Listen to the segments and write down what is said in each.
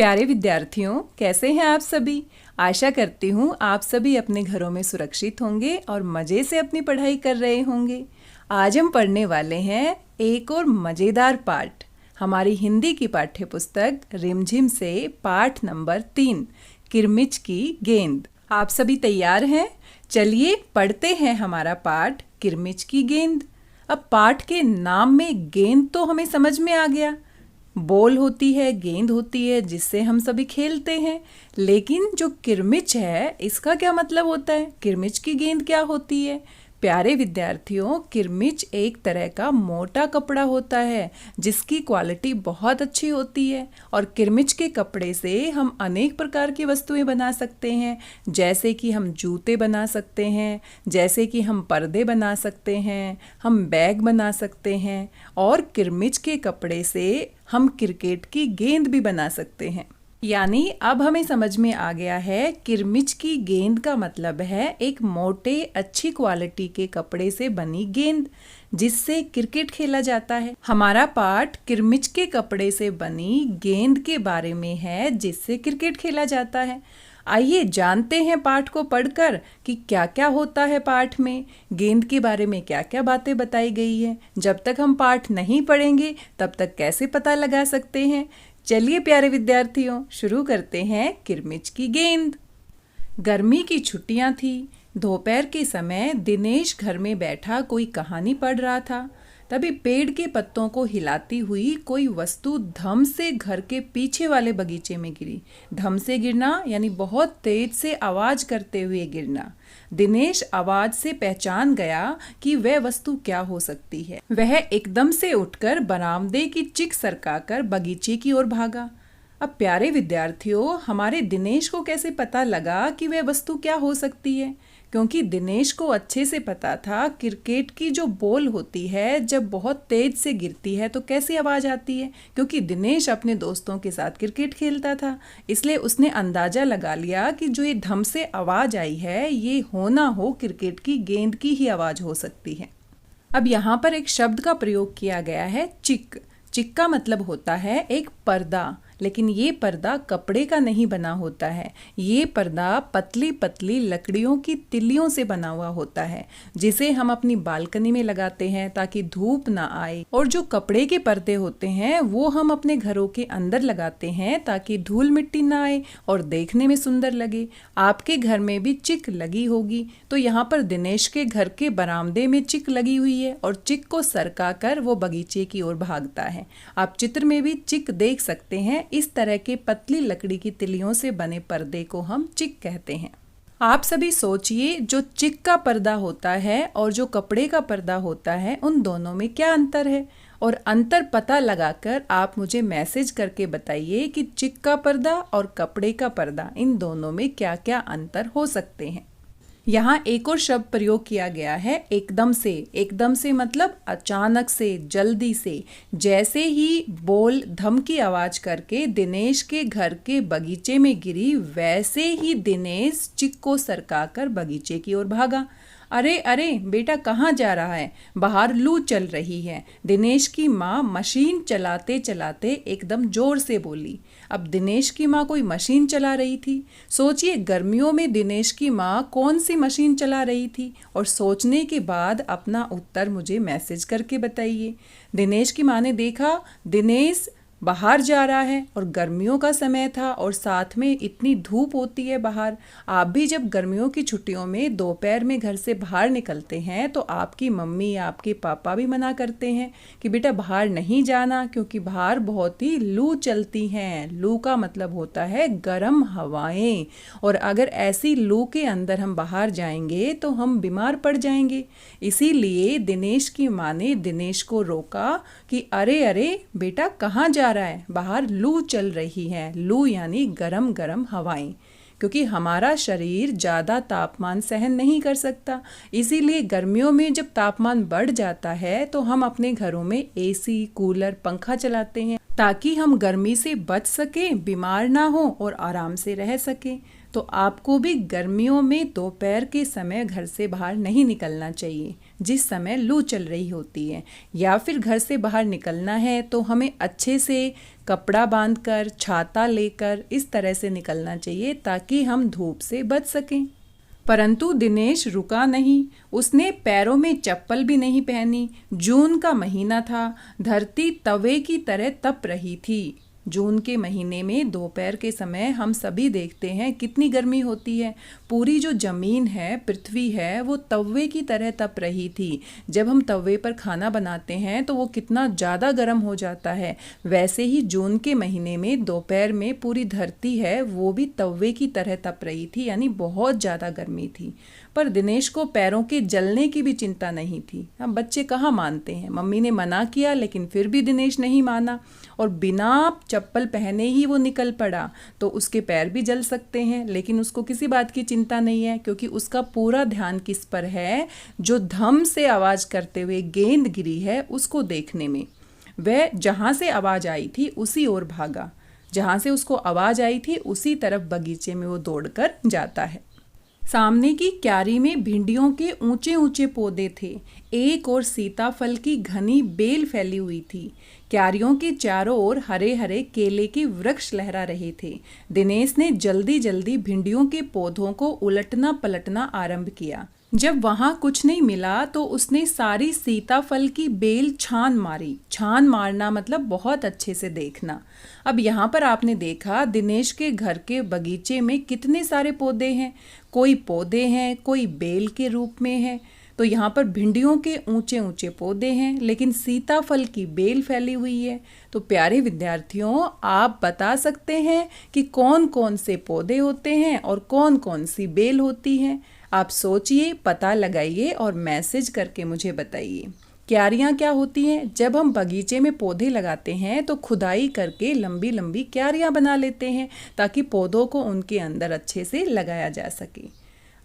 प्यारे विद्यार्थियों, कैसे हैं आप सभी। आशा करती हूँ आप सभी अपने घरों में सुरक्षित होंगे और मज़े से अपनी पढ़ाई कर रहे होंगे। आज हम पढ़ने वाले हैं एक और मज़ेदार पाठ। हमारी हिंदी की पाठ्य पुस्तक रिमझिम से पाठ नंबर 3 किरमिच की गेंद। आप सभी तैयार हैं? चलिए पढ़ते हैं हमारा पाठ किरमिच की गेंद। अब पाठ के नाम में गेंद तो हमें समझ में आ गया। बॉल होती है, गेंद होती है जिससे हम सभी खेलते हैं। लेकिन जो किरमिच है इसका क्या मतलब होता है? किरमिच की गेंद क्या होती है? प्यारे विद्यार्थियों, किरमिच एक तरह का मोटा कपड़ा होता है जिसकी क्वालिटी बहुत अच्छी होती है और किरमिच के कपड़े से हम अनेक प्रकार की वस्तुएं बना सकते हैं। जैसे कि हम जूते बना सकते हैं, जैसे कि हम पर्दे बना सकते हैं, हम बैग बना सकते हैं और किरमिच के कपड़े से हम क्रिकेट की गेंद भी बना सकते हैं। यानी अब हमें समझ में आ गया है किरमिच की गेंद का मतलब है एक मोटे अच्छी क्वालिटी के कपड़े से बनी गेंद जिससे क्रिकेट खेला जाता है। हमारा पाठ किरमिच के कपड़े से बनी गेंद के बारे में है जिससे क्रिकेट खेला जाता है। आइए जानते हैं पाठ को पढ़कर कि क्या क्या होता है पाठ में, गेंद के बारे में क्या क्या बातें बताई गई है। जब तक हम पाठ नहीं पढ़ेंगे तब तक कैसे पता लगा सकते हैं। चलिए प्यारे विद्यार्थियों, शुरू करते हैं किरमिच की गेंद। गर्मी की छुट्टियां थी। दोपहर के समय दिनेश घर में बैठा कोई कहानी पढ़ रहा था। तभी पेड़ के पत्तों को हिलाती हुई कोई वस्तु धम से घर के पीछे वाले बगीचे में गिरी। धम से गिरना यानी बहुत तेज से आवाज करते हुए गिरना। दिनेश आवाज से पहचान गया कि वह वस्तु क्या हो सकती है। वह एकदम से उठकर बरामदे की चिक सरकाकर बगीचे की ओर भागा। अब प्यारे विद्यार्थियों, हमारे दिनेश को कैसे पता लगा कि वह वस्तु क्या हो सकती है? क्योंकि दिनेश को अच्छे से पता था क्रिकेट की जो बॉल होती है जब बहुत तेज से गिरती है तो कैसी आवाज़ आती है। क्योंकि दिनेश अपने दोस्तों के साथ क्रिकेट खेलता था, इसलिए उसने अंदाज़ा लगा लिया कि जो ये धम से आवाज़ आई है ये हो ना हो क्रिकेट की गेंद की ही आवाज़ हो सकती है। अब यहाँ पर एक शब्द का प्रयोग किया गया है, चिक। चिक का मतलब होता है एक पर्दा, लेकिन ये पर्दा कपड़े का नहीं बना होता है। ये पर्दा पतली पतली लकड़ियों की तिल्लियों से बना हुआ होता है जिसे हम अपनी बालकनी में लगाते हैं ताकि धूप ना आए। और जो कपड़े के पर्दे होते हैं वो हम अपने घरों के अंदर लगाते हैं ताकि धूल मिट्टी ना आए और देखने में सुंदर लगे। आपके घर में भी चिक लगी होगी। तो यहाँ पर दिनेश के घर के बरामदे में चिक लगी हुई है और चिक को सरका कर वो बगीचे की ओर भागता है। आप चित्र में भी चिक देख सकते हैं। इस तरह के पतली लकड़ी की तिलियों से बने पर्दे को हम चिक कहते हैं। आप सभी सोचिए, जो चिक का पर्दा होता है और जो कपड़े का पर्दा होता है उन दोनों में क्या अंतर है? और अंतर पता लगाकर आप मुझे मैसेज करके बताइए कि चिक का पर्दा और कपड़े का पर्दा इन दोनों में क्या क्या अंतर हो सकते हैं। यहाँ एक और शब्द प्रयोग किया गया है, एकदम से। एकदम से मतलब अचानक से, जल्दी से। जैसे ही बॉल धम की आवाज करके दिनेश के घर के बगीचे में गिरी, वैसे ही दिनेश चिक को सरकाकर बगीचे की ओर भागा। अरे अरे बेटा, कहाँ जा रहा है? बाहर लू चल रही है, दिनेश की माँ मशीन चलाते चलाते एकदम जोर से बोली। अब दिनेश की माँ कोई मशीन चला रही थी। सोचिए, गर्मियों में दिनेश की माँ कौन सी मशीन चला रही थी? और सोचने के बाद अपना उत्तर मुझे मैसेज करके बताइए। दिनेश की माँ ने देखा दिनेश बाहर जा रहा है और गर्मियों का समय था और साथ में इतनी धूप होती है बाहर। आप भी जब गर्मियों की छुट्टियों में दोपहर में घर से बाहर निकलते हैं तो आपकी मम्मी या आपके पापा भी मना करते हैं कि बेटा बाहर नहीं जाना, क्योंकि बाहर बहुत ही लू चलती हैं। लू का मतलब होता है गर्म हवाएं, और अगर ऐसी लू के अंदर हम बाहर जाएंगे तो हम बीमार पड़ जाएंगे। इसीलिए दिनेश की माँ ने दिनेश को रोका कि अरे अरे बेटा, कहाँ जा रहा है? बाहर लू चल रही है। लू यानी गरम गरम हवाएं। क्योंकि हमारा शरीर ज़्यादा तापमान सहन नहीं कर सकता, इसीलिए गर्मियों में जब तापमान बढ़ जाता है तो हम अपने घरों में एसी, कूलर, पंखा चलाते हैं ताकि हम गर्मी से बच सकें, बीमार ना हो और आराम से रह सकें। तो आपको भी गर्मियों में दोपहर के समय घर से बाहर नहीं निकलना चाहिए। जिस समय लू चल रही होती है, या फिर घर से बाहर निकलना है तो हमें अच्छे से कपड़ा बांधकर, छाता लेकर इस तरह से निकलना चाहिए ताकि हम धूप से बच सकें। परंतु दिनेश रुका नहीं, उसने पैरों में चप्पल भी नहीं पहनी। जून का महीना था, धरती तवे की तरह तप रही थी। जून के महीने में दोपहर के समय हम सभी देखते हैं कितनी गर्मी होती है। पूरी जो ज़मीन है, पृथ्वी है, वो तवे की तरह तप रही थी। जब हम तवे पर खाना बनाते हैं तो वो कितना ज़्यादा गर्म हो जाता है। वैसे ही जून के महीने में दोपहर में पूरी धरती है वो भी तवे की तरह तप रही थी, यानी बहुत ज़्यादा गर्मी थी। पर दिनेश को पैरों के जलने की भी चिंता नहीं थी। हम बच्चे कहाँ मानते हैं। मम्मी ने मना किया लेकिन फिर भी दिनेश नहीं माना और बिना चप्पल पहने ही वो निकल पड़ा। तो उसके पैर भी जल सकते हैं, लेकिन उसको किसी बात की चिंता नहीं है, क्योंकि उसका पूरा ध्यान किस पर है, जो धम से आवाज़ करते हुए गेंद गिरी है उसको देखने में। वह जहाँ से आवाज़ आई थी उसी ओर भागा। जहाँ से उसको आवाज़ आई थी उसी तरफ बगीचे में वो दौड़कर जाता है। सामने की क्यारी में भिंडियों के ऊंचे ऊंचे पौधे थे। एक और सीताफल की घनी बेल फैली हुई थी। क्यारियों के चारों ओर हरे हरे केले के वृक्ष लहरा रहे थे। दिनेश ने जल्दी जल्दी भिंडियों के पौधों को उलटना पलटना आरंभ किया। जब वहां कुछ नहीं मिला तो उसने सारी सीताफल की बेल छान मारी। छान मारना मतलब बहुत अच्छे से देखना। अब यहाँ पर आपने देखा दिनेश के घर के बगीचे में कितने सारे पौधे हैं। कोई पौधे हैं, कोई बेल के रूप में है। तो यहाँ पर भिंडियों के ऊंचे ऊंचे पौधे हैं, लेकिन सीताफल की बेल फैली हुई है। तो प्यारे विद्यार्थियों, आप बता सकते हैं कि कौन कौन से पौधे होते हैं और कौन कौन सी बेल होती हैं। आप सोचिए, पता लगाइए और मैसेज करके मुझे बताइए। क्यारियाँ क्या होती हैं? जब हम बगीचे में पौधे लगाते हैं तो खुदाई करके लंबी लंबी क्यारियाँ बना लेते हैं ताकि पौधों को उनके अंदर अच्छे से लगाया जा सके।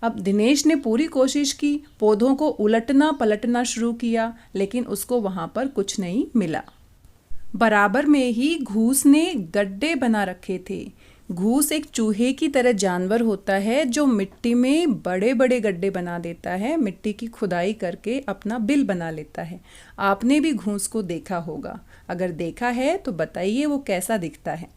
अब दिनेश ने पूरी कोशिश की, पौधों को उलटना पलटना शुरू किया, लेकिन उसको वहाँ पर कुछ नहीं मिला। बराबर में ही घूस ने गड्ढे बना रखे थे। घूस एक चूहे की तरह जानवर होता है जो मिट्टी में बड़े बड़े गड्ढे बना देता है, मिट्टी की खुदाई करके अपना बिल बना लेता है। आपने भी घूस को देखा होगा। अगर देखा है तो बताइए वो कैसा दिखता है।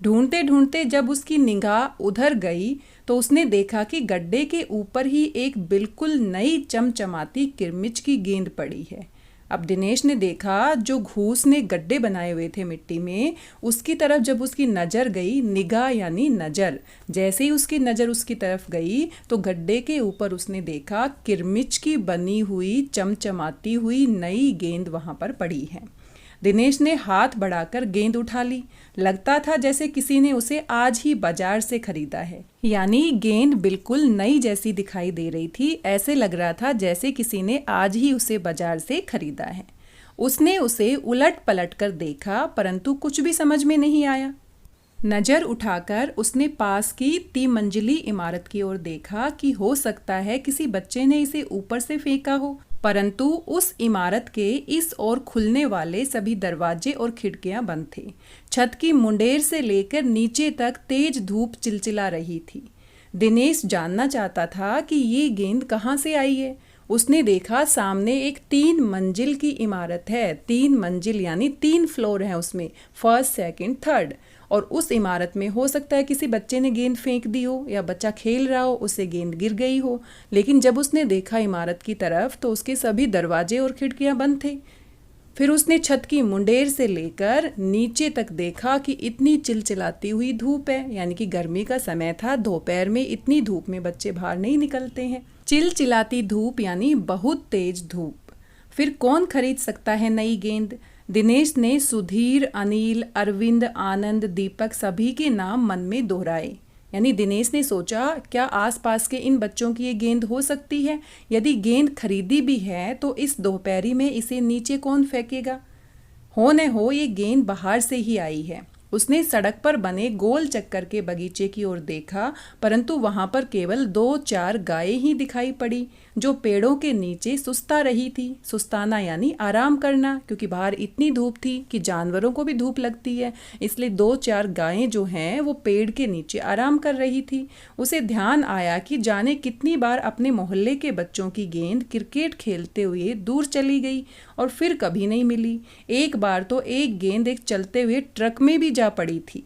ढूंढते ढूंढते जब उसकी निगाह उधर गई तो उसने देखा कि गड्ढे के ऊपर ही एक बिल्कुल नई चमचमाती किरमिच की गेंद पड़ी है। अब दिनेश ने देखा जो घूस ने गड्ढे बनाए हुए थे मिट्टी में, उसकी तरफ जब उसकी नज़र गई, निगाह यानी नज़र, जैसे ही उसकी नज़र उसकी तरफ गई तो गड्ढे के ऊपर उसने देखा किरमिच की बनी हुई चमचमाती हुई नई गेंद वहाँ पर पड़ी है। दिनेश ने हाथ बढ़ाकर गेंद उठा ली। लगता था जैसे किसी ने उसे आज ही बाजार से खरीदा है, यानी गेंद बिल्कुल नई जैसी दिखाई दे रही थी। ऐसे लग रहा था जैसे किसी ने आज ही उसे बाजार से खरीदा है। उसने उसे उलट पलट कर देखा, परंतु कुछ भी समझ में नहीं आया। नज़र उठाकर उसने पास की 3 मंजिली इमारत की ओर देखा कि हो सकता है किसी बच्चे ने इसे ऊपर से फेंका हो, परंतु उस इमारत के इस ओर खुलने वाले सभी दरवाजे और खिड़कियां बंद थे। छत की मुंडेर से लेकर नीचे तक तेज धूप चिलचिला रही थी। दिनेश जानना चाहता था कि ये गेंद कहाँ से आई है। उसने देखा सामने एक 3 मंजिल की इमारत है। 3 मंजिल यानी 3 फ्लोर हैं उसमें, फर्स्ट, सेकंड, थर्ड। और उस इमारत में हो सकता है किसी बच्चे ने गेंद फेंक दी हो या बच्चा खेल रहा हो, उससे गेंद गिर गई हो। लेकिन जब उसने देखा इमारत की तरफ तो उसके सभी दरवाजे और खिड़कियां बंद थे। फिर उसने छत की मुंडेर से लेकर नीचे तक देखा कि इतनी चिलचिलाती हुई धूप है, यानी कि गर्मी का समय था। दोपहर में इतनी धूप में बच्चे बाहर नहीं निकलते हैं। चिलचिलाती धूप यानी बहुत तेज धूप। फिर कौन खरीद सकता है नई गेंद? दिनेश ने सुधीर, अनिल, अरविंद, आनंद, दीपक सभी के नाम मन में दोहराए। यानी दिनेश ने सोचा क्या आसपास के इन बच्चों की ये गेंद हो सकती है? यदि गेंद खरीदी भी है तो इस दोपहरी में इसे नीचे कौन फेंकेगा? हो न हो ये गेंद बाहर से ही आई है। उसने सड़क पर बने गोल चक्कर के बगीचे की ओर देखा, परंतु वहां पर केवल 2-4 गायें ही दिखाई पड़ी जो पेड़ों के नीचे सुस्ता रही थी। सुस्ताना यानी आराम करना, क्योंकि बाहर इतनी धूप थी कि जानवरों को भी धूप लगती है, इसलिए 2-4 गायें जो हैं वो पेड़ के नीचे आराम कर रही थी। उसे ध्यान आया कि जाने कितनी बार अपने मोहल्ले के बच्चों की गेंद क्रिकेट खेलते हुए दूर चली गई और फिर कभी नहीं मिली। एक बार तो एक गेंद एक चलते हुए ट्रक में भी जा पड़ी थी।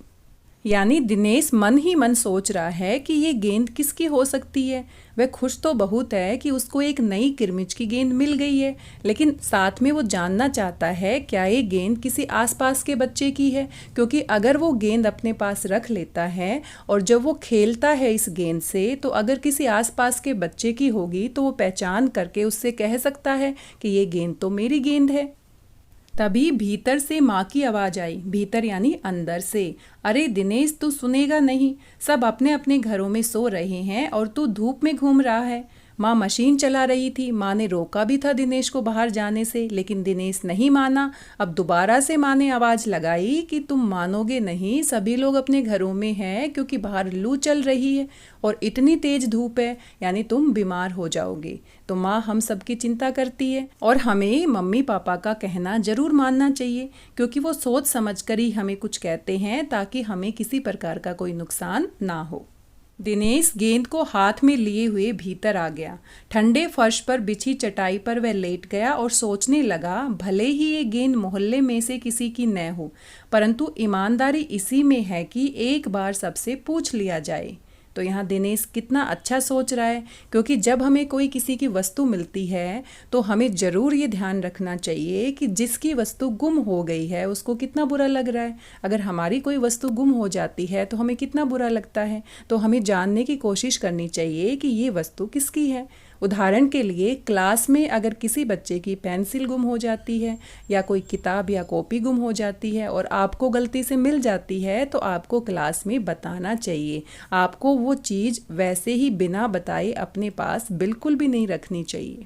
यानी दिनेश मन ही मन सोच रहा है कि ये गेंद किसकी हो सकती है। वह खुश तो बहुत है कि उसको एक नई किरमिच की गेंद मिल गई है, लेकिन साथ में वो जानना चाहता है क्या ये गेंद किसी आसपास के बच्चे की है, क्योंकि अगर वो गेंद अपने पास रख लेता है और जब वो खेलता है इस गेंद से, तो अगर किसी आसपास के बच्चे की होगी तो वो पहचान करके उससे कह सकता है कि ये गेंद तो मेरी गेंद है। तभी भीतर से माँ की आवाज़ आई, भीतर यानी अंदर से, अरे दिनेश तू सुनेगा नहीं, सब अपने अपने घरों में सो रहे हैं और तू धूप में घूम रहा है। माँ मशीन चला रही थी। माँ ने रोका भी था दिनेश को बाहर जाने से, लेकिन दिनेश नहीं माना। अब दोबारा से माँ ने आवाज़ लगाई कि तुम मानोगे नहीं, सभी लोग अपने घरों में हैं क्योंकि बाहर लू चल रही है और इतनी तेज धूप है, यानी तुम बीमार हो जाओगे। तो माँ हम सबकी चिंता करती है और हमें मम्मी पापा का कहना जरूर मानना चाहिए, क्योंकि वो सोच समझ कर ही हमें कुछ कहते हैं ताकि हमें किसी प्रकार का कोई नुकसान ना हो। दिनेश गेंद को हाथ में लिए हुए भीतर आ गया। ठंडे फर्श पर बिछी चटाई पर वह लेट गया और सोचने लगा, भले ही ये गेंद मोहल्ले में से किसी की न हो, परंतु ईमानदारी इसी में है कि एक बार सबसे पूछ लिया जाए। तो यहाँ दिनेश कितना अच्छा सोच रहा है, क्योंकि जब हमें कोई किसी की वस्तु मिलती है तो हमें ज़रूर ये ध्यान रखना चाहिए कि जिसकी वस्तु गुम हो गई है उसको कितना बुरा लग रहा है। अगर हमारी कोई वस्तु गुम हो जाती है तो हमें कितना बुरा लगता है, तो हमें जानने की कोशिश करनी चाहिए कि ये वस्तु किसकी है। उदाहरण के लिए क्लास में अगर किसी बच्चे की पेंसिल गुम हो जाती है या कोई किताब या कॉपी गुम हो जाती है और आपको गलती से मिल जाती है, तो आपको क्लास में बताना चाहिए। आपको वो चीज़ वैसे ही बिना बताए अपने पास बिल्कुल भी नहीं रखनी चाहिए।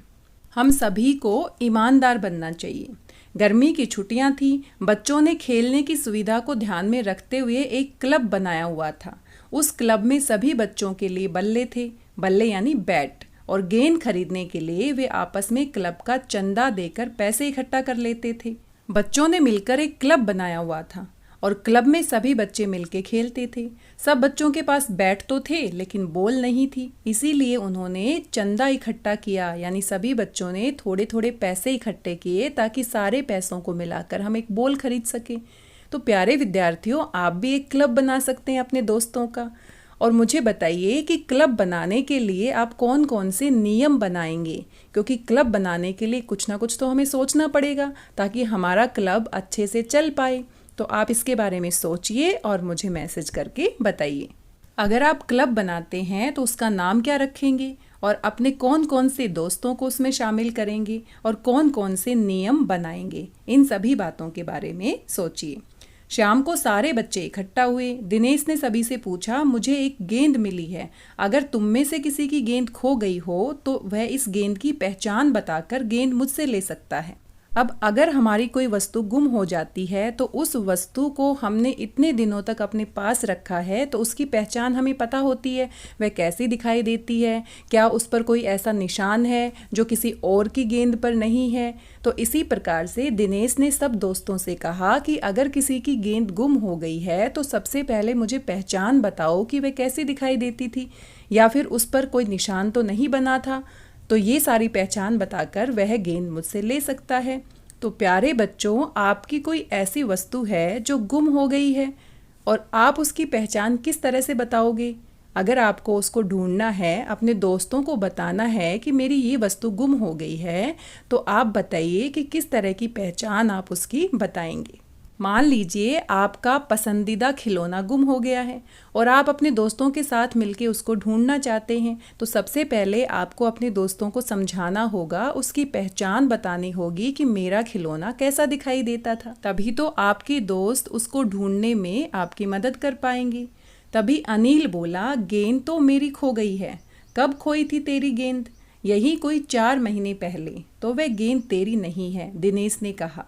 हम सभी को ईमानदार बनना चाहिए। गर्मी की छुट्टियां थी, बच्चों ने खेलने की सुविधा को ध्यान में रखते हुए एक क्लब बनाया हुआ था। उस क्लब में सभी बच्चों के लिए बल्ले थे, बल्ले यानी बैट, और गेंद खरीदने के लिए वे आपस में क्लब का चंदा देकर पैसे इकट्ठा कर लेते थे। बच्चों ने मिलकर एक क्लब बनाया हुआ था और क्लब में सभी बच्चे मिलके खेलते थे। सब बच्चों के पास बैट तो थे लेकिन बॉल नहीं थी, इसीलिए उन्होंने चंदा इकट्ठा किया, यानी सभी बच्चों ने थोड़े थोड़े पैसे इकट्ठे किए ताकि सारे पैसों को मिलाकर हम एक बॉल खरीद सकें। तो प्यारे विद्यार्थियों, आप भी एक क्लब बना सकते हैं अपने दोस्तों का। और मुझे बताइए कि क्लब बनाने के लिए आप कौन कौन से नियम बनाएंगे, क्योंकि क्लब बनाने के लिए कुछ ना कुछ तो हमें सोचना पड़ेगा ताकि हमारा क्लब अच्छे से चल पाए। तो आप इसके बारे में सोचिए और मुझे मैसेज करके बताइए। अगर आप क्लब बनाते हैं तो उसका नाम क्या रखेंगे और अपने कौन कौन से दोस्तों को उसमें शामिल करेंगे और कौन कौन से नियम बनाएंगे, इन सभी बातों के बारे में सोचिए। शाम को सारे बच्चे इकट्ठा हुए। दिनेश ने सभी से पूछा, मुझे एक गेंद मिली है, अगर तुम में से किसी की गेंद खो गई हो तो वह इस गेंद की पहचान बताकर गेंद मुझसे ले सकता है। अब अगर हमारी कोई वस्तु गुम हो जाती है तो उस वस्तु को हमने इतने दिनों तक अपने पास रखा है तो उसकी पहचान हमें पता होती है, वह कैसी दिखाई देती है, क्या उस पर कोई ऐसा निशान है जो किसी और की गेंद पर नहीं है। तो इसी प्रकार से दिनेश ने सब दोस्तों से कहा कि अगर किसी की गेंद गुम हो गई है तो सबसे पहले मुझे पहचान बताओ कि वह कैसी दिखाई देती थी, या फिर उस पर कोई निशान तो नहीं बना था। तो ये सारी पहचान बताकर वह गेंद मुझसे ले सकता है। तो प्यारे बच्चों, आपकी कोई ऐसी वस्तु है जो गुम हो गई है और आप उसकी पहचान किस तरह से बताओगे? अगर आपको उसको ढूंढना है, अपने दोस्तों को बताना है कि मेरी ये वस्तु गुम हो गई है, तो आप बताइए कि किस तरह की पहचान आप उसकी बताएंगे। मान लीजिए आपका पसंदीदा खिलौना गुम हो गया है और आप अपने दोस्तों के साथ मिलकर उसको ढूंढना चाहते हैं, तो सबसे पहले आपको अपने दोस्तों को समझाना होगा, उसकी पहचान बतानी होगी कि मेरा खिलौना कैसा दिखाई देता था। तभी तो आपके दोस्त उसको ढूंढने में आपकी मदद कर पाएंगे। तभी अनिल बोला, गेंद तो मेरी खो गई है। कब खोई थी तेरी गेंद? यही कोई 4 महीने पहले। तो वह गेंद तेरी नहीं है, दिनेश ने कहा।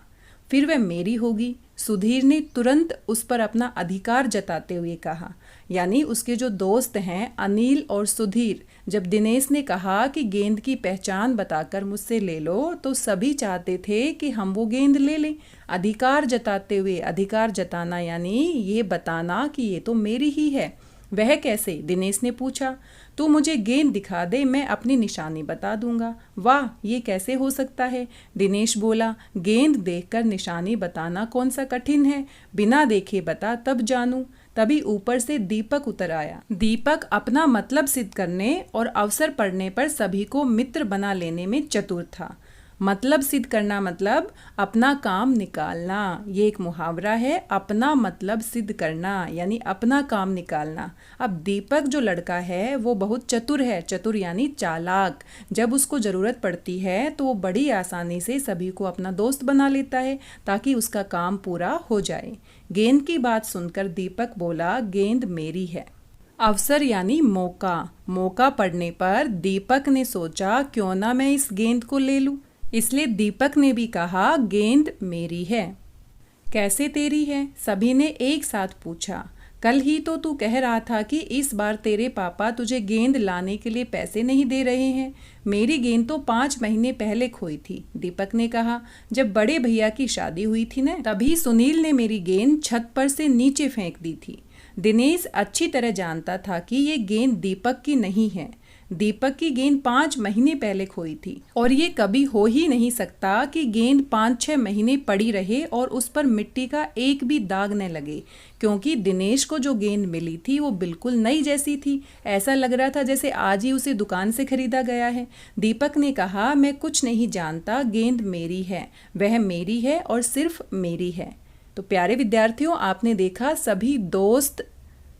फिर वह मेरी होगी। सुधीर ने तुरंत उस पर अपना अधिकार जताते हुए कहा। यानी उसके जो दोस्त हैं अनिल और सुधीर, जब दिनेश ने कहा कि गेंद की पहचान बताकर मुझसे ले लो, तो सभी चाहते थे कि हम वो गेंद ले लें। अधिकार जताते हुए, अधिकार जताना यानी ये बताना कि ये तो मेरी ही है। वह कैसे? दिनेश ने पूछा। तू मुझे गेंद दिखा दे, मैं अपनी निशानी बता दूंगा। वाह, ये कैसे हो सकता है? दिनेश बोला। गेंद देखकर निशानी बताना कौन सा कठिन है? बिना देखे बता, तब जानूं। तभी ऊपर से दीपक उतर आया। दीपक अपना मतलब सिद्ध करने और अवसर पड़ने पर सभी को मित्र बना लेने में चतुर था। मतलब सिद्ध करना मतलब अपना काम निकालना। ये एक मुहावरा है, अपना मतलब सिद्ध करना यानी अपना काम निकालना। अब दीपक जो लड़का है वो बहुत चतुर है। चतुर यानी चालाक। जब उसको ज़रूरत पड़ती है तो वो बड़ी आसानी से सभी को अपना दोस्त बना लेता है ताकि उसका काम पूरा हो जाए। गेंद की बात सुनकर दीपक बोला, गेंद मेरी है। अवसर यानी मौका। मौका पड़ने पर दीपक ने सोचा, क्यों ना मैं इस गेंद को ले लूं। इसलिए दीपक ने भी कहा, गेंद मेरी है। कैसे तेरी है? सभी ने एक साथ पूछा। कल ही तो तू कह रहा था कि इस बार तेरे पापा तुझे गेंद लाने के लिए पैसे नहीं दे रहे हैं। मेरी गेंद तो 5 महीने पहले खोई थी, दीपक ने कहा। जब बड़े भैया की शादी हुई थी ना, तभी सुनील ने मेरी गेंद छत पर से नीचे फेंक दी थी। दिनेश अच्छी तरह जानता था कि ये गेंद दीपक की नहीं है। दीपक की गेंद 5 महीने पहले खोई थी और ये कभी हो ही नहीं सकता कि गेंद 5-6 महीने पड़ी रहे और उस पर मिट्टी का एक भी दाग न लगे, क्योंकि दिनेश को जो गेंद मिली थी वो बिल्कुल नई जैसी थी। ऐसा लग रहा था जैसे आज ही उसे दुकान से खरीदा गया है। दीपक ने कहा, मैं कुछ नहीं जानता, गेंद मेरी है, वह मेरी है और सिर्फ मेरी है। तो प्यारे विद्यार्थियों, आपने देखा सभी दोस्त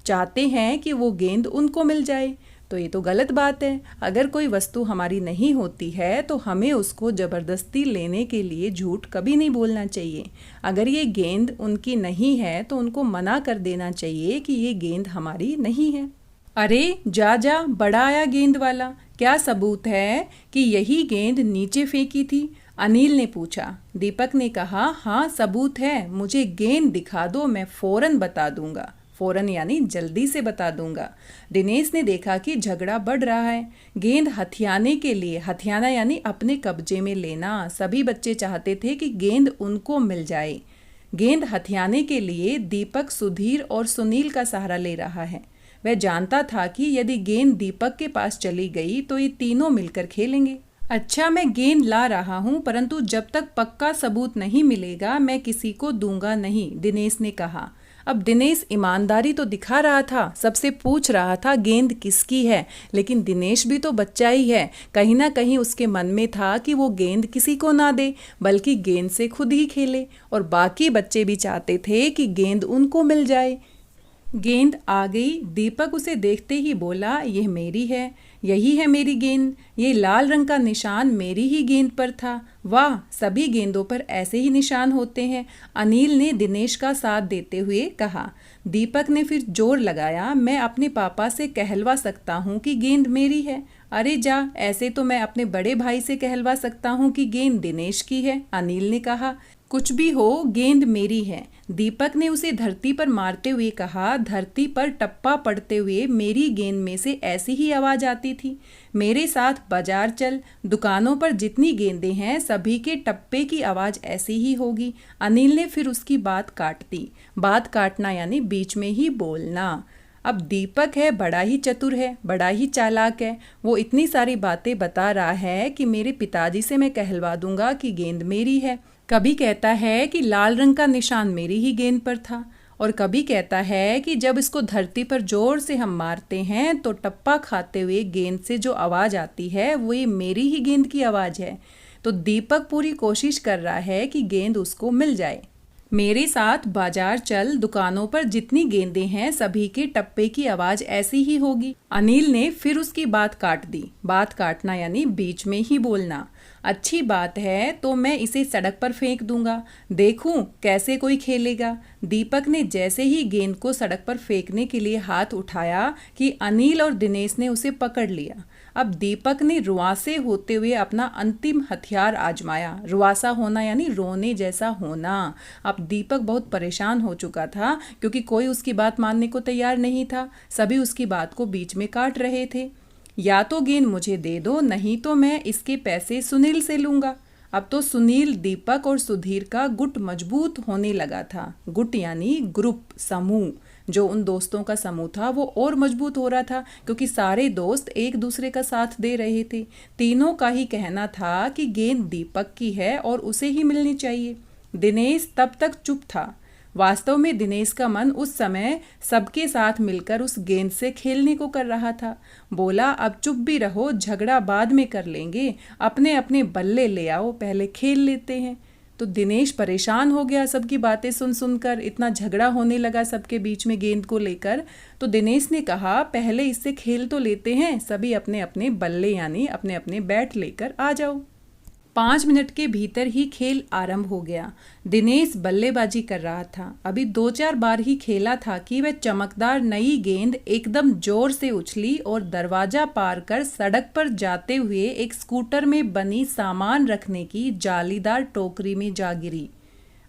चाहते हैं कि वो गेंद उनको मिल जाए। तो ये तो गलत बात है। अगर कोई वस्तु हमारी नहीं होती है तो हमें उसको ज़बरदस्ती लेने के लिए झूठ कभी नहीं बोलना चाहिए। अगर ये गेंद उनकी नहीं है तो उनको मना कर देना चाहिए कि ये गेंद हमारी नहीं है। अरे जा जा, बड़ा आया गेंद वाला, क्या सबूत है कि यही गेंद नीचे फेंकी थी? अनिल ने पूछा। दीपक ने कहा, हाँ सबूत है, मुझे गेंद दिखा दो, मैं फौरन बता दूंगा। फौरन यानी जल्दी से बता दूंगा। दिनेश ने देखा कि झगड़ा बढ़ रहा है। गेंद हथियाने के लिए, हथियाना यानी अपने कब्जे में लेना, सभी बच्चे चाहते थे कि गेंद उनको मिल जाए। गेंद हथियाने के लिए दीपक सुधीर और सुनील का सहारा ले रहा है। वह जानता था कि यदि गेंद दीपक के पास चली गई तो ये तीनों मिलकर खेलेंगे। अच्छा, मैं गेंद ला रहा हूँ, परंतु जब तक पक्का सबूत नहीं मिलेगा मैं किसी को दूंगा नहीं, दिनेश ने कहा। अब दिनेश ईमानदारी तो दिखा रहा था, सबसे पूछ रहा था गेंद किसकी है, लेकिन दिनेश भी तो बच्चा ही है। कहीं ना कहीं उसके मन में था कि वो गेंद किसी को ना दे, बल्कि गेंद से खुद ही खेले। और बाकी बच्चे भी चाहते थे कि गेंद उनको मिल जाए। गेंद आ गई। दीपक उसे देखते ही बोला, यह मेरी है, यही है मेरी गेंद। ये लाल रंग का निशान मेरी ही गेंद पर था। वाह, सभी गेंदों पर ऐसे ही निशान होते हैं, अनिल ने दिनेश का साथ देते हुए कहा। दीपक ने फिर जोर लगाया, मैं अपने पापा से कहलवा सकता हूँ कि गेंद मेरी है। अरे जा, ऐसे तो मैं अपने बड़े भाई से कहलवा सकता हूँ कि गेंद दिनेश की है, अनिल ने कहा। कुछ भी हो, गेंद मेरी है, दीपक ने उसे धरती पर मारते हुए कहा। धरती पर टप्पा पड़ते हुए मेरी गेंद में से ऐसी ही आवाज़ आती थी। मेरे साथ बाजार चल, दुकानों पर जितनी गेंदें हैं सभी के टप्पे की आवाज़ ऐसी ही होगी। अनिल ने फिर उसकी बात काट दी। बात काटना यानी बीच में ही बोलना। अब दीपक है, बड़ा ही चतुर है, बड़ा ही चालाक है। वो इतनी सारी बातें बता रहा है कि मेरे पिताजी से मैं कहलवा दूंगा कि गेंद मेरी है। कभी कहता है कि लाल रंग का निशान मेरी ही गेंद पर था, और कभी कहता है कि जब इसको धरती पर जोर से हम मारते हैं तो टप्पा खाते हुए गेंद से जो आवाज़ आती है वो ये मेरी ही गेंद की आवाज़ है। तो दीपक पूरी कोशिश कर रहा है कि गेंद उसको मिल जाए। मेरे साथ बाजार चल, दुकानों पर जितनी गेंदें हैं सभी के टप्पे की आवाज़ ऐसी ही होगी। अनिल ने फिर उसकी बात काट दी। बात काटना यानी बीच में ही बोलना। अच्छी बात है तो मैं इसे सड़क पर फेंक दूंगा, देखूं कैसे कोई खेलेगा। दीपक ने जैसे ही गेंद को सड़क पर फेंकने के लिए हाथ उठाया कि अनिल और दिनेश ने उसे पकड़ लिया। अब दीपक ने रुआसे होते हुए अपना अंतिम हथियार आजमाया। रुआसा होना यानी रोने जैसा होना। अब दीपक बहुत परेशान हो चुका था क्योंकि कोई उसकी बात मानने को तैयार नहीं था। सभी उसकी बात को बीच में काट रहे थे। या तो गेंद मुझे दे दो, नहीं तो मैं इसके पैसे सुनील से लूँगा। अब तो सुनील, दीपक और सुधीर का गुट मजबूत होने लगा था। गुट यानी ग्रुप, समूह। जो उन दोस्तों का समूह था वो और मजबूत हो रहा था क्योंकि सारे दोस्त एक दूसरे का साथ दे रहे थे। तीनों का ही कहना था कि गेंद दीपक की है और उसे ही मिलनी चाहिए। दिनेश तब तक चुप था। वास्तव में दिनेश का मन उस समय सबके साथ मिलकर उस गेंद से खेलने को कर रहा था। बोला, अब चुप भी रहो, झगड़ा बाद में कर लेंगे, अपने अपने बल्ले ले आओ, पहले खेल लेते हैं। तो दिनेश परेशान हो गया सबकी बातें सुन सुनकर। इतना झगड़ा होने लगा सबके बीच में गेंद को लेकर। तो दिनेश ने कहा, पहले इससे खेल तो लेते हैं, सभी अपने अपने बल्ले यानी अपने अपने बैट लेकर आ जाओ। 5 मिनट के भीतर ही खेल आरंभ हो गया। दिनेश बल्लेबाजी कर रहा था। अभी 2-4 बार ही खेला था कि वह चमकदार नई गेंद एकदम जोर से उछली और दरवाजा पार कर सड़क पर जाते हुए एक स्कूटर में बनी सामान रखने की जालीदार टोकरी में जा गिरी।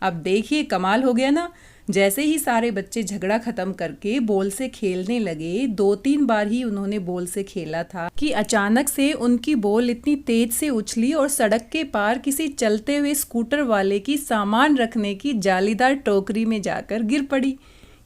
अब देखिए, कमाल हो गया ना। जैसे ही सारे बच्चे झगड़ा खत्म करके बॉल से खेलने लगे, 2-3 बार ही उन्होंने बॉल से खेला था कि अचानक से उनकी बॉल इतनी तेज से उछली और सड़क के पार किसी चलते हुए स्कूटर वाले की सामान रखने की जालीदार टोकरी में जाकर गिर पड़ी।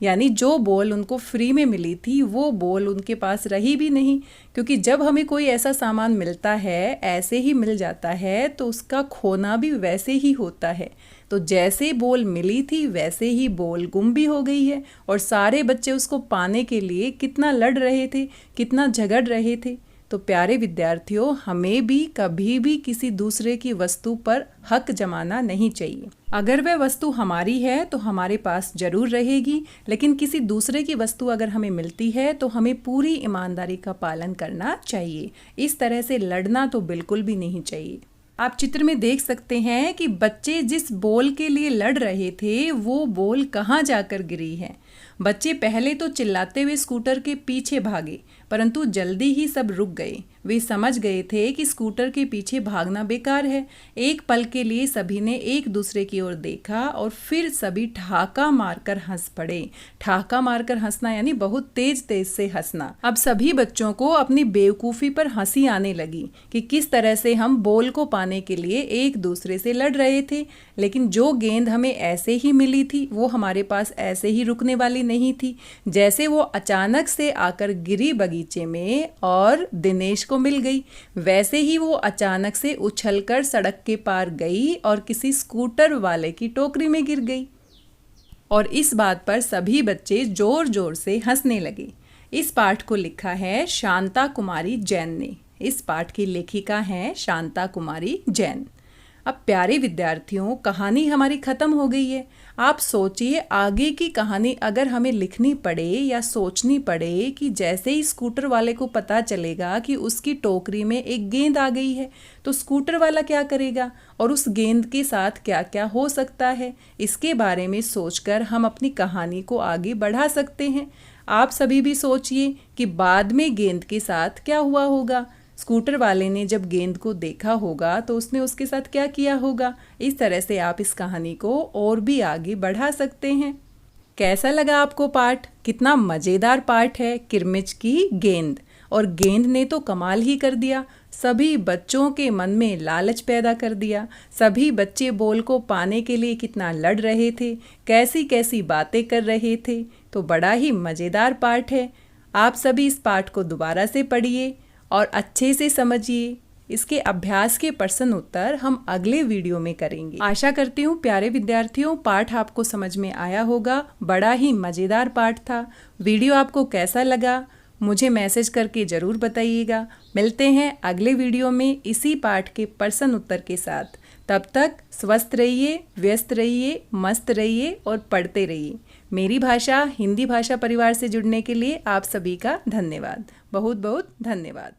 यानी जो बॉल उनको फ्री में मिली थी वो बॉल उनके पास रही भी नहीं, क्योंकि जब हमें कोई ऐसा सामान मिलता है, ऐसे ही मिल जाता है, तो उसका खोना भी वैसे ही होता है। तो जैसे बॉल मिली थी वैसे ही बॉल गुम भी हो गई है और सारे बच्चे उसको पाने के लिए कितना लड़ रहे थे, कितना झगड़ रहे थे। तो प्यारे विद्यार्थियों, हमें भी कभी भी किसी दूसरे की वस्तु पर हक जमाना नहीं चाहिए। अगर वह वस्तु हमारी है तो हमारे पास जरूर रहेगी, लेकिन किसी दूसरे की वस्तु अगर हमें मिलती है तो हमें पूरी ईमानदारी का पालन करना चाहिए। इस तरह से लड़ना तो बिल्कुल भी नहीं चाहिए। आप चित्र में देख सकते हैं कि बच्चे जिस बॉल के लिए लड़ रहे थे वो बॉल कहाँ जाकर गिरी है। बच्चे पहले तो चिल्लाते हुए स्कूटर के पीछे भागे, परंतु जल्दी ही सब रुक गए। वे समझ गए थे कि स्कूटर के पीछे भागना बेकार है। एक पल के लिए सभी ने एक दूसरे की ओर देखा और फिर सभी ठहाका मारकर हंस पड़े। ठहाका मारकर हंसना यानी बहुत तेज तेज से हंसना। अब सभी बच्चों को अपनी बेवकूफ़ी पर हंसी आने लगी कि किस तरह से हम बॉल को पाने के लिए एक दूसरे से लड़ रहे थे, लेकिन जो गेंद हमें ऐसे ही मिली थी वो हमारे पास ऐसे ही रुकने वाली नहीं थी। जैसे वो अचानक से आकर गिरी बगीचे में और दिनेश को मिल गई, वैसे ही वो अचानक से उछलकर सड़क के पार गई और किसी स्कूटर वाले की टोकरी में गिर गई। और इस बात पर सभी बच्चे जोर जोर से हंसने लगे। इस पाठ को लिखा है शांता कुमारी जैन ने। इस पाठ की लेखिका हैं शांता कुमारी जैन। अब प्यारे विद्यार्थियों, कहानी हमारी ख़त्म हो गई है। आप सोचिए, आगे की कहानी अगर हमें लिखनी पड़े या सोचनी पड़े कि जैसे ही स्कूटर वाले को पता चलेगा कि उसकी टोकरी में एक गेंद आ गई है तो स्कूटर वाला क्या करेगा और उस गेंद के साथ क्या क्या हो सकता है, इसके बारे में सोचकर हम अपनी कहानी को आगे बढ़ा सकते हैं। आप सभी भी सोचिए कि बाद में गेंद के साथ क्या हुआ होगा। स्कूटर वाले ने जब गेंद को देखा होगा तो उसने उसके साथ क्या किया होगा। इस तरह से आप इस कहानी को और भी आगे बढ़ा सकते हैं। कैसा लगा आपको पाठ? कितना मज़ेदार पाठ है। किरमिच की गेंद, और गेंद ने तो कमाल ही कर दिया। सभी बच्चों के मन में लालच पैदा कर दिया। सभी बच्चे बॉल को पाने के लिए कितना लड़ रहे थे, कैसी कैसी बातें कर रहे थे। तो बड़ा ही मज़ेदार पाठ है। आप सभी इस पाठ को दोबारा से पढ़िए और अच्छे से समझिए। इसके अभ्यास के प्रश्न उत्तर हम अगले वीडियो में करेंगे। आशा करती हूँ प्यारे विद्यार्थियों, पाठ आपको समझ में आया होगा। बड़ा ही मज़ेदार पाठ था। वीडियो आपको कैसा लगा मुझे मैसेज करके ज़रूर बताइएगा। मिलते हैं अगले वीडियो में इसी पाठ के प्रश्न उत्तर के साथ। तब तक स्वस्थ रहिए, व्यस्त रहिए, मस्त रहिए और पढ़ते रहिए। मेरी भाषा हिंदी भाषा परिवार से जुड़ने के लिए आप सभी का धन्यवाद। बहुत बहुत धन्यवाद।